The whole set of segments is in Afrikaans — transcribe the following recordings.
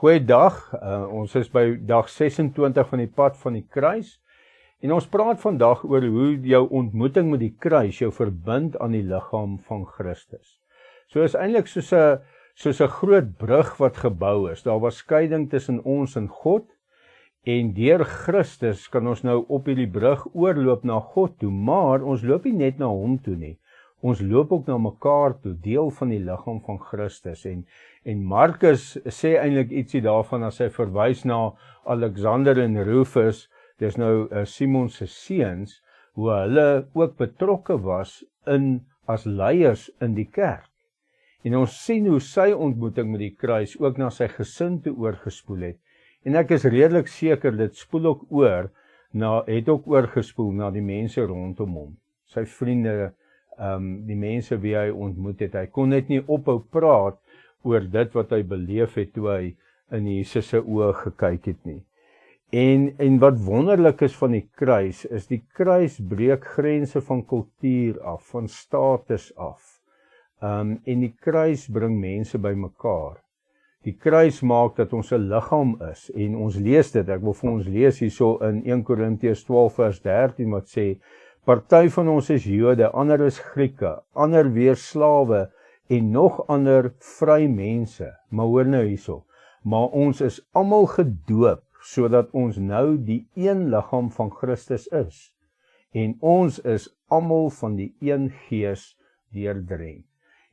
Goeiedag, ons is by dag 26 van die pad van die kruis en ons praat vandag oor hoe jou ontmoeting met die kruis jou verbind aan die liggaam van Christus. So is eintlik soos 'n groot brug wat gebou is. Daar was skeiding tussen ons en God en deur Christus kan ons nou op hierdie brug oorloop na God toe, maar ons loop nie net na hom toe nie. Ons loop ook na mekaar toe, deel van die liggaam van Christus. En Markus sê eintlik ietsie daarvan as hy verwys na Alexander en Rufus, dis nou Simon se seuns, hoe hulle ook betrokke was as leiers in die kerk. En ons sien hoe sy ontmoeting met die kruis ook na sy gesin toe oorgespoel het. En ek is redelik seker dit spoel ook het ook oorgespoel na die mense rondom hom. Sy vriende, die mense wie hy ontmoet het. Hy kon net nie ophou praat oor dit wat hy beleef het toe hy in Jesus se oë gekyk het nie. En wat wonderlik is van die kruis, is die kruis breek grense van kultuur af, van status af. En die kruis bring mense by mekaar. Die kruis maak dat ons 'n liggaam is, en ons lees dit, ek wil vir ons lees hierso in 1 Korintiërs 12 vers 13 wat sê, party van ons is Jode, ander is Grieke, ander weer slawe, en nog ander vry mense. Maar hoor nou hierso, maar ons is almal gedoop, sodat ons nou die een liggaam van Christus is. En ons is almal van die een gees deurdrenk.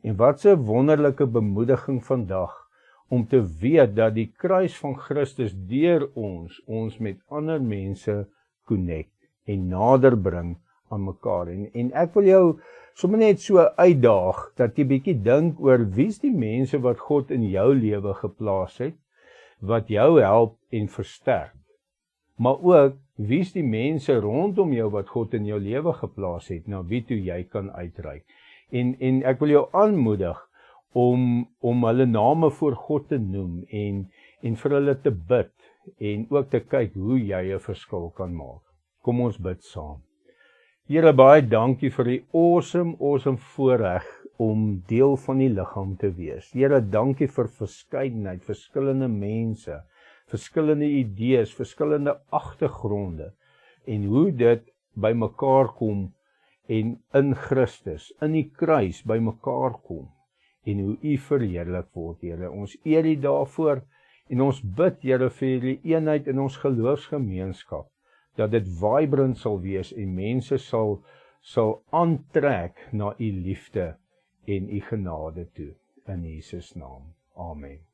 En wat 'n wonderlike bemoediging vandag, om te weet dat die kruis van Christus deur ons met ander mense connect en nader bring aan mekaar. En ek wil jou sommer net so uitdaag, dat jy bietjie dink oor wie's die mense wat God in jou lewe geplaas het, wat jou help en versterk. Maar ook, wie's die mense rondom jou wat God in jou lewe geplaas het, na wie toe jy kan uitreik. En ek wil jou aanmoedig om hulle name voor God te noem en vir hulle te bid en ook te kyk hoe jy 'n verskil kan maak. Kom ons bid saam. Here, baie dankie vir die awesome voorreg om deel van die liggaam te wees. Here, dankie vir verskeidenheid, verskillende mense, verskillende idees, verskillende agtergronde en hoe dit by mekaar kom en in Christus, in die kruis by mekaar kom en hoe U verheerlik word, Here. Ons eer U daarvoor en ons bid, Here, vir die eenheid in ons geloofsgemeenskap, dat dit vibrant sal wees en mense sal aantrek na U liefde en U genade toe. In Jesus naam. Amen.